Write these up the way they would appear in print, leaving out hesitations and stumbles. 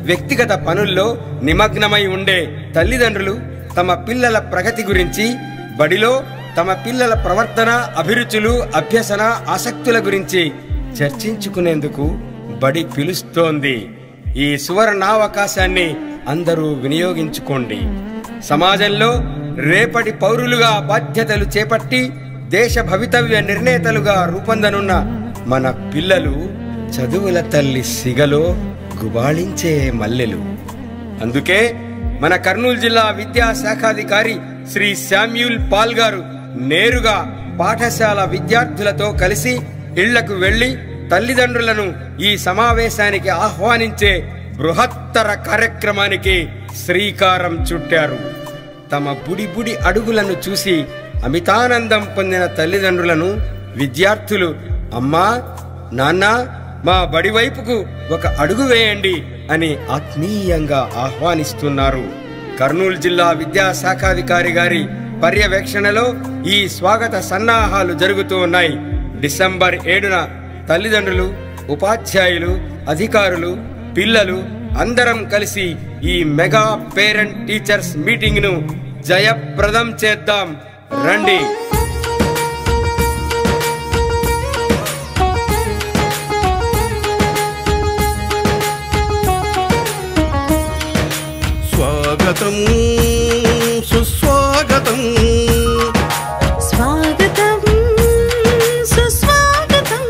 వ్యక్తిగత పనుల్లో నిమగ్నమై ఉండే తల్లిదండ్రులు తమ పిల్లల ప్రగతి గురించి, బడిలో తమ పిల్లల ప్రవర్తన, అభిరుచులు, అభ్యసన, ఆసక్తుల గురించి చర్చించుకునేందుకు బడి పిలుస్తోంది. ఈ సువర్ణావకాశాన్ని అందరూ వినియోగించుకోండి. సమాజంలో రేపటి పౌరులుగా బాధ్యతలు చేపట్టి దేశ భవితవ్య నిర్ణేతలుగా రూపొందనున్న మన పిల్లలు చదువుల తల్లి సిగలో గుబాళించే మల్లెలు. అందుకే మన కర్నూలు జిల్లా విద్యాశాఖాధికారి శ్రీ శామ్యూల్ పాల్ గారు నేరుగా పాఠశాల విద్యార్థులతో కలిసి ఇళ్లకు వెళ్లి తల్లిదండ్రులను ఈ సమావేశానికి ఆహ్వానించే బృహత్తర కార్యక్రమానికి శ్రీకారం చుట్టారు. తమ బుడి అడుగులను చూసి అమితానందం పొందిన తల్లిదండ్రులను విద్యార్థులు అమ్మా, నాన్న, మా బడి వైపుకు ఒక అడుగు వేయండి అని ఆత్మీయంగా ఆహ్వానిస్తున్నారు. కర్నూలు జిల్లా విద్యాశాఖాధికారి గారి పర్యవేక్షణలో ఈ స్వాగత సన్నాహాలు జరుగుతూ ఉన్నాయి. డిసెంబర్ 7న తల్లిదండ్రులు, ఉపాధ్యాయులు, అధికారులు, పిల్లలు అందరం కలిసి ఈ మెగా పేరెంట్ టీచర్స్ మీటింగ్ ను జయప్రదం చేద్దాం. రండి. స్వాగతం, సుస్వాగతం, స్వాగతం, సుస్వాగతం.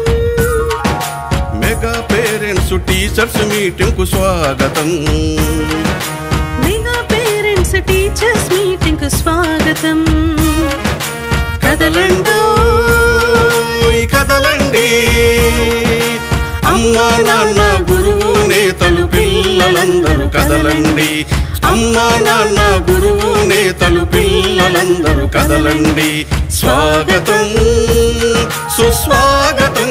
మెగా పేరెంట్స్ టీచర్స్ మీటింగ్ కు స్వాగతం. మెగా పేరెంట్స్ టీచర్స్ మీటింగ్ కు స్వాగతం. కదలండోయ్ కదలండి, అమ్మా నాన్న గురువు నేతలు పిల్లలందరూ కదలండి. అమ్మా నాన్న గురువు నేతలు పిల్లలందరూ కదలండి. స్వాగతం, సుస్వాగతం.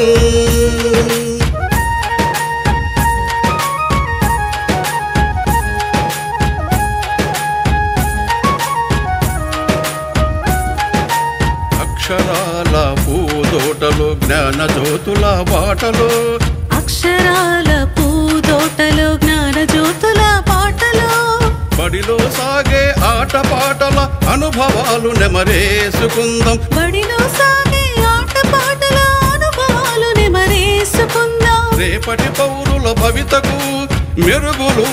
అక్షరాల పూదోటలో జ్ఞాన జ్యోతుల బాటలో, అక్షరాల పూదోటలో జ్ఞాన జ్యోతుల పాటలో, బడిలో సాగే ఆట పాటల అనుభవాలు నెమరేసుకుందాం. బడిలో సాగే ఆట పాటల అనుభవాలు నెమరేసుకుందాం. రేపటి పౌరుల భవితకు మెరుగులు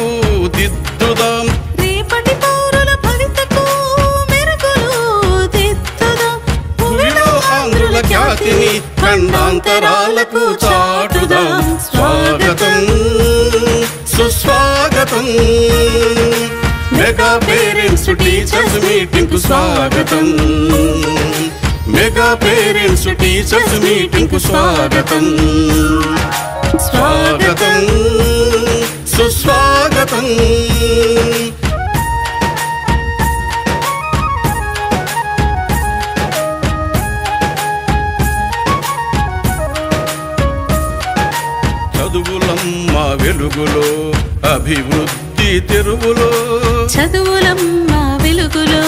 దిద్దుదాం. రేపటి పౌరుల భవితకు మెరుగులు దిద్దుదాం. భూమిలో ఆంధ్రుల ఖ్యాతిని ఖండాంతరాలకు చాటుదాం. స్వాగతం, సుస్వాగతం. మెగా పేరెంట్స్ టీచర్స్ మీటింగ్ కు స్వాగతం. మెగా పేరెంట్స్ టీచర్స్ మీటింగ్ కు స్వాగతం. స్వాగతం, సుస్వాగతం. చదువులమ్మ వెలుగులో అభివృద్ధి తెరువులో, చదువులమ్మ వెలుగులో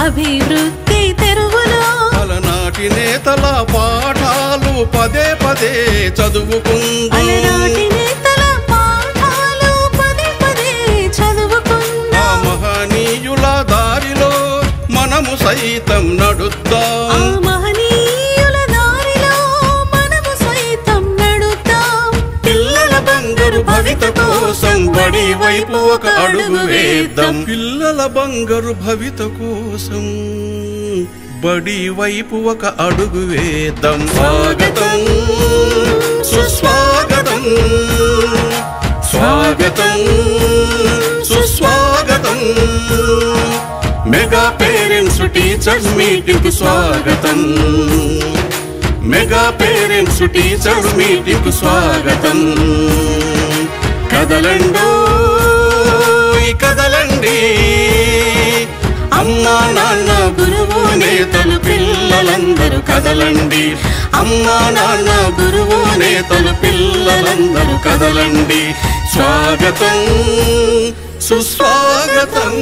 అభివృద్ధి తెరువులో, అలనాటి నేతల పాఠాలు పదే పదే చదువుకుందాం. అలనాటి నేతల పాఠాలు పదే పదే చదువుకుందాం. ఆ మహనీయుల దారిలో మనము సైతం నడుద్దాం. ఆ మహనీయుల దారిలో మనము సైతం నడుద్దాం. పిల్లల బంగారు భవిత కోసం బడి వైపు ఒక అడుగు వేద్దాం. పిల్లల బంగారు భవిత కోసం బడి వైపు ఒక అడుగు వేద్దాం. స్వాగతం, సుస్వాగతం. స్వాగతం, సుస్వాగతం. మెగా పేరెంట్స్ టీచర్స్ మీటింగ్ కు స్వాగతం. మెగా పేరెంట్స్ టీచర్స్ మీటింగ్ కు స్వాగతం. కదలండోయ్ కదలండి, అమ్మా నాన్న గురువు నేతలు పిల్లలందరూ కదలండి. అమ్మా నాన్న గురువు నేతలు పిల్లలందరూ కదలండి. స్వాగతం, సుస్వాగతం.